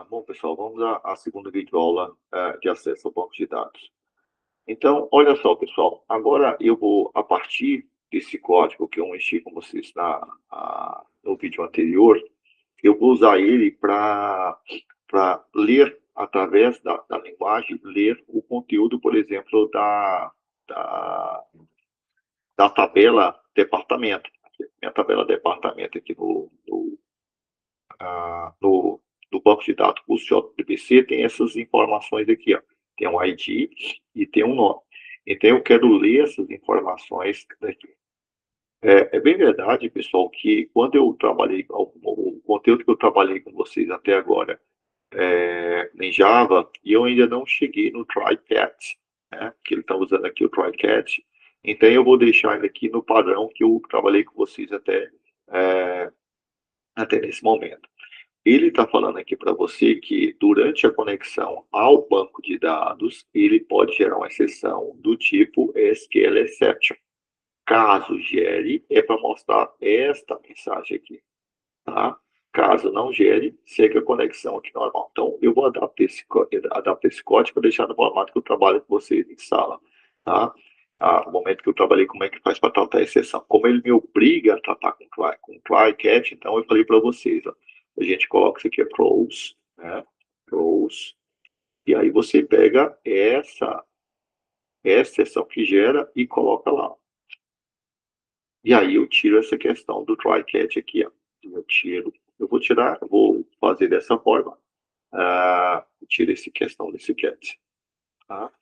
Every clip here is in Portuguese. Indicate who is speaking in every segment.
Speaker 1: Bom, pessoal, vamos à segunda videoaula de acesso ao banco de dados. Então, olha só, pessoal, agora eu vou, a partir desse código que eu mexi com vocês no vídeo anterior, eu vou usar ele para ler, através da linguagem, ler o conteúdo, por exemplo, da, da tabela departamento. Minha tabela departamento aqui no, no banco de dados o JDBC tem essas informações aqui, ó. Tem um ID e tem um nome. Então, eu quero ler essas informações daqui. É bem verdade, pessoal, que quando eu trabalhei, o conteúdo que eu trabalhei com vocês até agora em Java, e eu ainda não cheguei no try-catch, né, que ele está usando aqui o try-catch. Então, eu vou deixar ele aqui no padrão que eu trabalhei com vocês até nesse momento. Ele está falando aqui para você que durante a conexão ao banco de dados, ele pode gerar uma exceção do tipo SQL exception. Caso gere, é para mostrar esta mensagem aqui, tá? Caso não gere, segue a conexão aqui normal. Então, eu vou adaptar esse código para deixar no formato que eu trabalho com vocês em sala, tá? No momento que eu trabalhei, como é que faz para tratar a exceção? Como ele me obriga a tratar com try, catch, então eu falei para vocês, ó, a gente coloca isso aqui, é throws, né? Throws, e aí você pega essa exceção que gera e coloca lá. E aí eu tiro essa questão do try, catch aqui, ó. Eu vou fazer dessa forma. Tira essa questão desse catch, tá?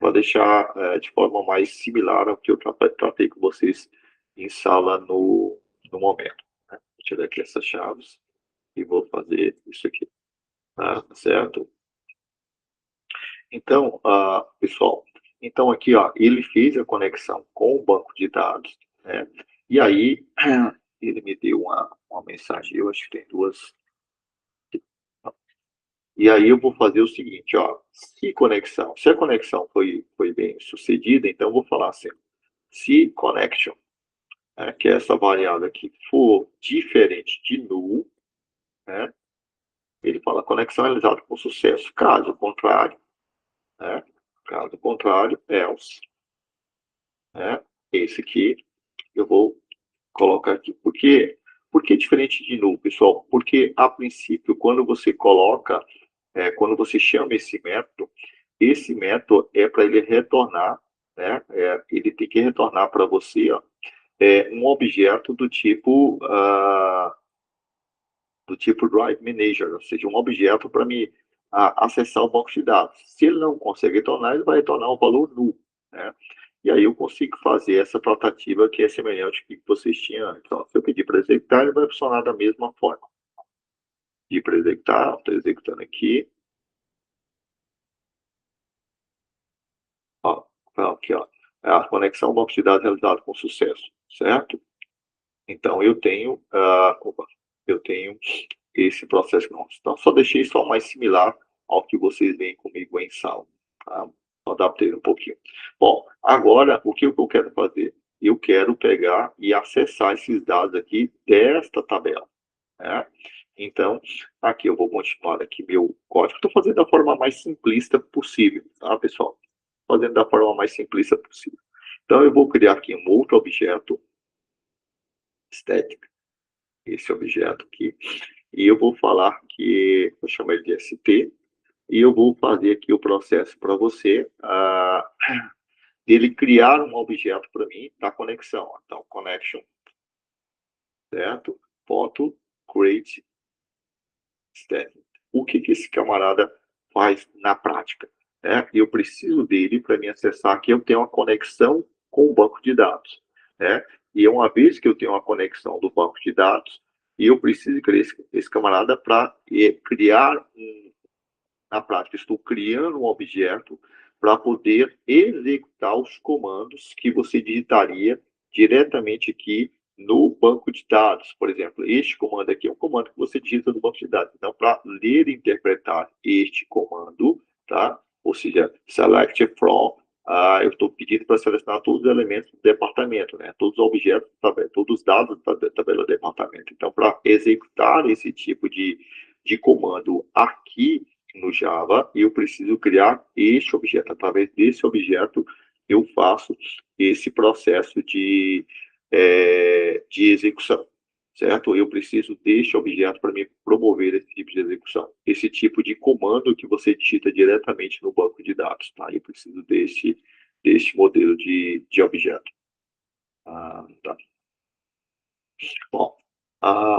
Speaker 1: Para deixar de forma mais similar ao que eu tratei com vocês em sala no momento, né? Vou tirar aqui essas chaves e vou fazer isso aqui, tá? Certo? Então, pessoal, então aqui, ó, ele fez a conexão com o banco de dados, né? E aí ele me deu uma mensagem, eu acho que tem duas. E aí eu vou fazer o seguinte, ó, se a conexão foi bem sucedida, então eu vou falar assim, se connection, que é essa variável aqui, for diferente de null, né, ele fala conexão realizada com sucesso. Caso contrário, né, caso contrário, else, né, esse aqui eu vou colocar aqui. Por que diferente de null, pessoal? Porque, a princípio, quando você chama esse método é para ele retornar, né? Ele tem que retornar para você, ó, um objeto do tipo Drive Manager, ou seja, um objeto para me acessar o banco de dados. Se ele não consegue retornar, ele vai retornar um valor null, né? E aí eu consigo fazer essa tratativa que é semelhante ao que vocês tinham antes. Então, se eu pedir para executar, ele vai funcionar da mesma forma. Pedir para executar, estou executando aqui. Ó, tá aqui, ó. A conexão ao banco de dados realizada com sucesso, certo? Então, eu tenho esse processo. Então, só deixei só mais similar ao que vocês veem comigo em sala. Tá? Só adaptei um pouquinho. Bom, agora, o que eu quero fazer? Eu quero pegar e acessar esses dados aqui desta tabela, né? Então, aqui eu vou continuar aqui meu código. Estou fazendo da forma mais simplista possível, tá, pessoal? Fazendo da forma mais simplista possível. Então, eu vou criar aqui um outro objeto, static, esse objeto aqui, e eu vou falar que, vou chamar ele de ST, e eu vou fazer aqui o processo para você, dele criar um objeto para mim da conexão. Então, connection, certo? Ponto, create, static. O que esse camarada faz na prática? Né? Eu preciso dele para me acessar aqui, eu tenho uma conexão com o banco de dados, né? E uma vez que eu tenho uma conexão do banco de dados, eu preciso criar esse camarada para criar na prática, estou criando um objeto para poder executar os comandos que você digitaria diretamente aqui no banco de dados. Por exemplo, este comando aqui é um comando que você digita no banco de dados. Então, para ler e interpretar este comando, tá? Ou seja, select from, eu estou pedindo para selecionar todos os elementos do departamento, né? Todos os objetos, todos os dados da tabela do departamento. Então, para executar esse tipo de comando aqui aqui no Java, eu preciso criar este objeto. Através desse objeto, eu faço esse processo de execução, certo? Eu preciso deste objeto para me promover esse tipo de execução. Esse tipo de comando que você digita diretamente no banco de dados, tá? Eu preciso deste modelo de objeto. Tá. Bom,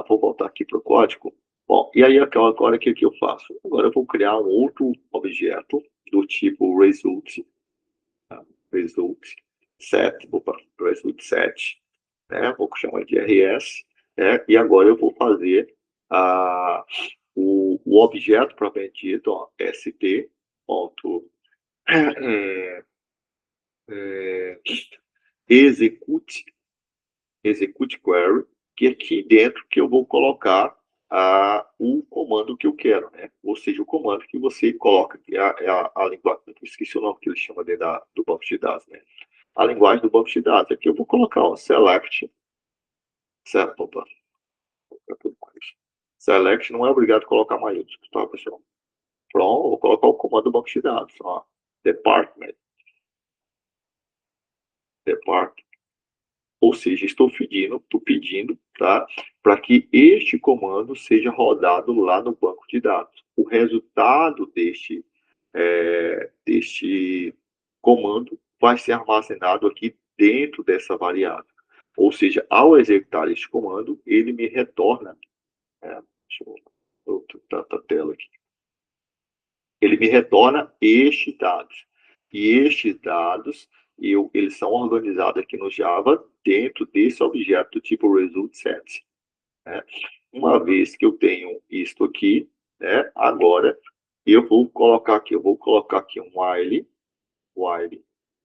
Speaker 1: vou voltar aqui para o código. Bom, e aí agora o que eu faço? Agora eu vou criar um outro objeto do tipo result, tá? Result set, opa, result set, né? Vou chamar de rs, né? E agora eu vou fazer o objeto propriamente dito, ó, st ponto execute execute query, que aqui dentro que eu vou colocar o comando que eu quero, né? Ou seja, o comando que você coloca, que é a linguagem, eu esqueci o nome que ele chama do banco de dados, né? A linguagem do banco de dados. Aqui eu vou colocar o select, certo? Opa, select não é obrigado a colocar maiúsculo, tá, pessoal? Pronto, vou colocar o comando do banco de dados, ó. Department, department. Ou seja, estou pedindo, tá, para que este comando seja rodado lá no banco de dados. O resultado deste comando vai ser armazenado aqui dentro dessa variável. Ou seja, ao executar este comando, ele me retorna, deixa eu botar a tela aqui, ele me retorna estes dados. E estes dados, eles são organizados aqui no Java dentro desse objeto do tipo result set, né? Uma vez que eu tenho isto aqui, né, agora eu vou colocar aqui um while,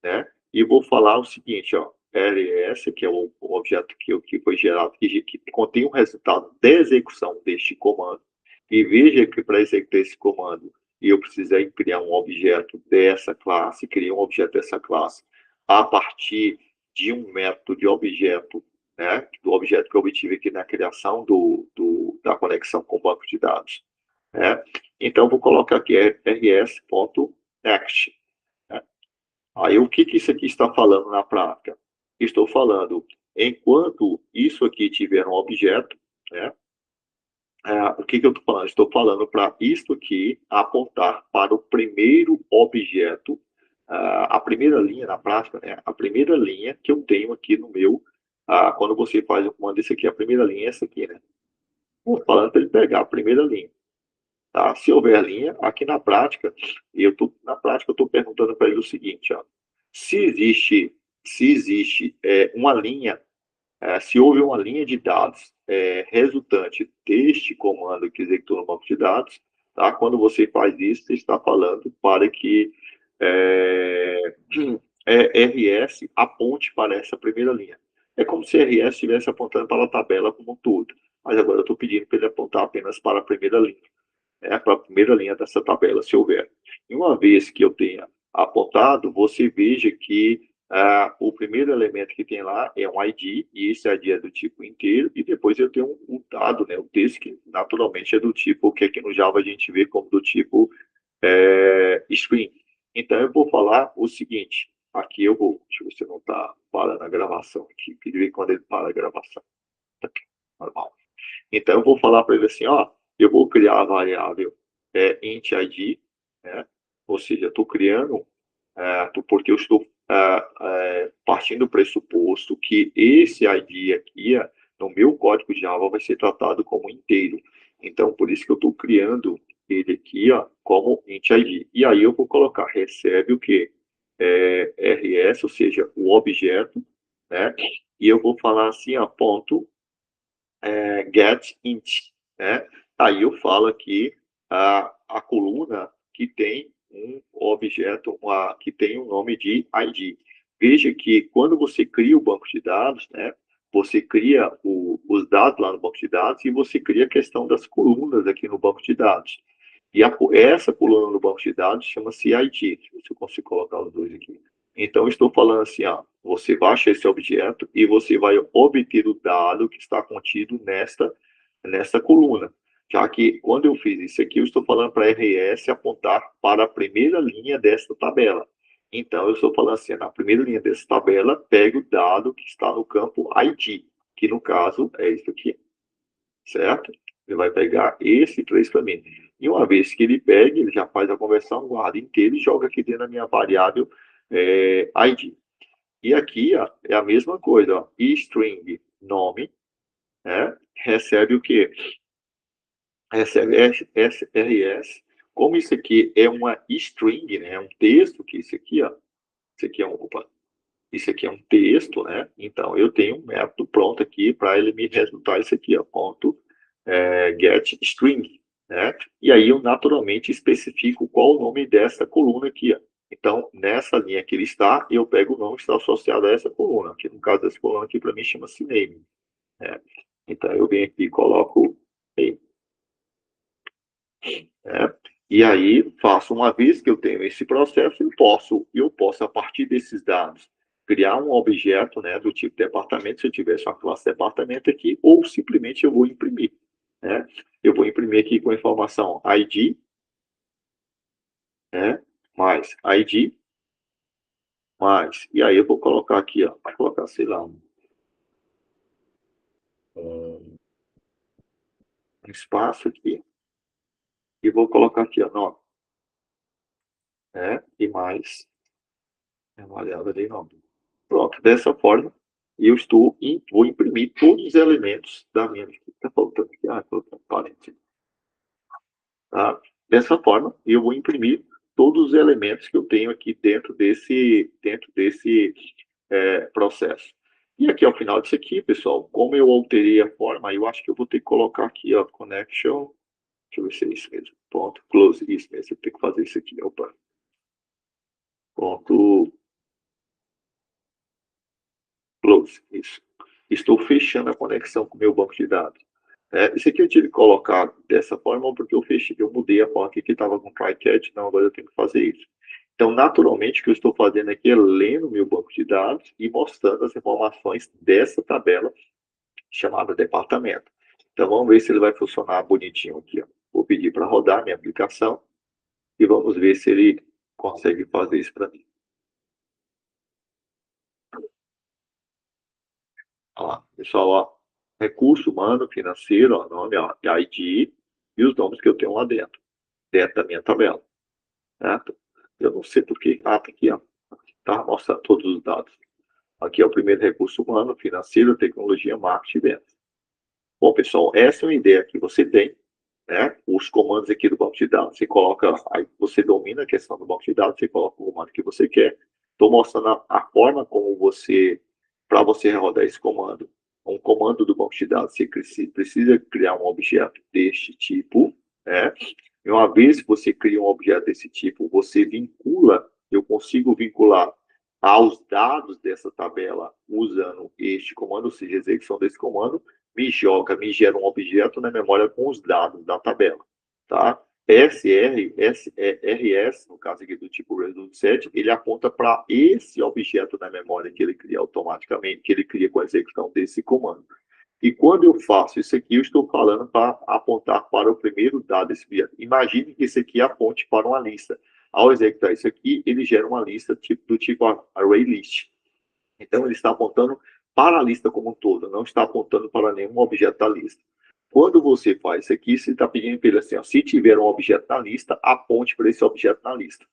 Speaker 1: né, e vou falar o seguinte, ó, ls, que é o objeto que foi gerado, que contém o resultado da execução deste comando. E veja que para executar esse comando, eu precisei criar um objeto dessa classe, criei um objeto dessa classe a partir de um método de objeto, né, do objeto que eu obtive aqui na criação da conexão com o banco de dados, né? Então, vou colocar aqui rs.next, né? Aí, o que isso aqui está falando na prática? Estou falando, enquanto isso aqui tiver um objeto, né, o que eu estou falando? Estou falando para isto aqui apontar para o primeiro objeto, a primeira linha na prática, né? A primeira linha que eu tenho aqui no meu, quando você faz o comando, esse aqui, a primeira linha é essa aqui, né? Estou falando para ele pegar a primeira linha, tá? Se houver linha, aqui na prática eu estou perguntando para ele o seguinte, ó, se existe uma linha, se houve uma linha de dados resultante deste comando que executou no banco de dados, tá? Quando você faz isso, você está falando para que RS aponte para essa primeira linha. É como se RS estivesse apontando para a tabela como um todo, mas agora eu estou pedindo para ele apontar apenas para a primeira linha, né? Para a primeira linha dessa tabela, se houver. E uma vez que eu tenha apontado, você veja que o primeiro elemento que tem lá é um ID, e esse ID é do tipo inteiro, e depois eu tenho um dado, né, um texto que naturalmente é do tipo, que aqui no Java a gente vê como do tipo string. Então eu vou falar o seguinte, aqui deixa eu ver se não está parando a gravação aqui, que de vez em quando ele para a gravação. Tá aqui, normal. Então eu vou falar para ele assim, ó, eu vou criar a variável int id, né? Ou seja, eu estou criando porque eu estou partindo do pressuposto que esse ID aqui, no meu código Java, vai ser tratado como inteiro. Então, por isso que eu estou criando ele aqui, ó, como int ID. E aí eu vou colocar, recebe o quê? RS, ou seja, o objeto, né? E eu vou falar assim, ó, ponto, get int, né? Aí eu falo aqui a coluna que tem um objeto, que tem um nome de ID. Veja que quando você cria o banco de dados, né, você cria os dados lá no banco de dados e você cria a questão das colunas aqui no banco de dados. E essa coluna no banco de dados chama-se ID. Deixa eu ver se eu consigo colocar os dois aqui. Então, eu estou falando assim, ó, você baixa esse objeto e você vai obter o dado que está contido nesta coluna. Já que quando eu fiz isso aqui, eu estou falando para RS apontar para a primeira linha desta tabela. Então, eu estou falando assim, na primeira linha dessa tabela, pegue o dado que está no campo ID, que no caso é isso aqui, certo? Ele vai pegar esse 3 para mim. E uma vez que ele pega, ele já faz a conversão, guarda inteiro e joga aqui dentro da minha variável ID. E aqui ó, é a mesma coisa, ó, string nome, né? Recebe o quê? SRS, como isso aqui é uma string, né, é um texto, que isso aqui, ó, isso aqui é um, opa, isso aqui é um texto, né, então eu tenho um método pronto aqui para ele me resultar isso aqui, ó, ponto, get string, né, e aí eu naturalmente especifico qual o nome dessa coluna aqui, ó. Então, nessa linha que ele está, eu pego o nome que está associado a essa coluna, que no caso dessa coluna aqui, para mim, chama-se name, né, então eu venho aqui e coloco name. Né? E aí, faço uma vez que eu tenho esse processo, eu posso, a partir desses dados, criar um objeto, né, do tipo departamento, se eu tivesse uma classe departamento aqui, ou simplesmente eu vou imprimir. Né? Eu vou imprimir aqui com a informação ID, né, mais ID, mais, e aí eu vou colocar aqui, ó, vou colocar, sei lá, um espaço aqui, e vou colocar aqui, ó, nome, né, e mais, uma olhada ali, nome. Pronto, dessa forma, eu vou imprimir todos os elementos da minha. Está faltando aqui, faltando parênteses. Tá? Dessa forma, eu vou imprimir todos os elementos que eu tenho aqui dentro desse processo. E aqui ao final disso aqui, pessoal, como eu alterei a forma, eu acho que eu vou ter que colocar aqui, ó, connection, deixa eu ver se é isso mesmo, ponto, close, isso mesmo, eu tenho que fazer isso aqui, opa, ponto, close, isso. Estou fechando a conexão com o meu banco de dados. Isso aqui eu tive que colocar dessa forma porque eu mudei a forma que estava com try catch, então agora eu tenho que fazer isso. Então, naturalmente, o que eu estou fazendo aqui é lendo o meu banco de dados e mostrando as informações dessa tabela chamada departamento. Então, vamos ver se ele vai funcionar bonitinho aqui. Ó. Vou pedir para rodar minha aplicação e vamos ver se ele consegue fazer isso para mim. Olha lá, pessoal, ó, recurso humano, financeiro, ó, nome, ó, ID e os nomes que eu tenho lá dentro da minha tabela. Certo? Eu não sei porque. Tá aqui, ó. Tá mostrando todos os dados. Aqui é o primeiro recurso humano, financeiro, tecnologia, marketing e vendas. Bom, pessoal, essa é uma ideia que você tem, né? Os comandos aqui do banco de dados, você coloca, aí você domina a questão do banco de dados, você coloca o comando que você quer. Estou mostrando a forma como para você rodar esse comando, um comando do banco de dados, você precisa criar um objeto deste tipo, né? E uma vez que você cria um objeto desse tipo, você vincula, eu consigo vincular aos dados dessa tabela usando este comando, ou seja, a execução desse comando, me gera um objeto na memória com os dados da tabela, tá? RS, no caso aqui do tipo Result Set, ele aponta para esse objeto na memória que ele cria automaticamente, que ele cria com a execução desse comando. E quando eu faço isso aqui, eu estou falando para apontar para o primeiro dado desse objeto. Imagine que isso aqui aponte para uma lista. Ao executar isso aqui, ele gera uma lista do tipo array list. Então, ele está apontando para a lista como um todo, não está apontando para nenhum objeto da lista. Quando você faz isso aqui, você está pedindo para ele assim, ó, se tiver um objeto na lista, aponte para esse objeto na lista.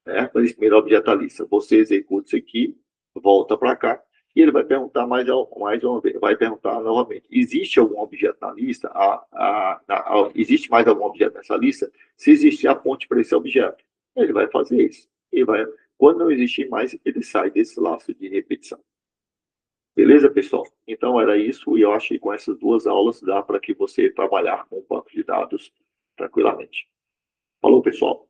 Speaker 1: Né? Para esse primeiro objeto da lista. Você executa isso aqui, volta para cá, e ele vai perguntar mais uma vez, vai perguntar novamente, existe algum objeto na lista? Existe mais algum objeto nessa lista? Se existir, aponte para esse objeto. Ele vai fazer isso. Quando não existir mais, ele sai desse laço de repetição. Beleza, pessoal? Então era isso, e eu acho que com essas duas aulas dá para que você trabalhar com o banco de dados tranquilamente. Falou, pessoal!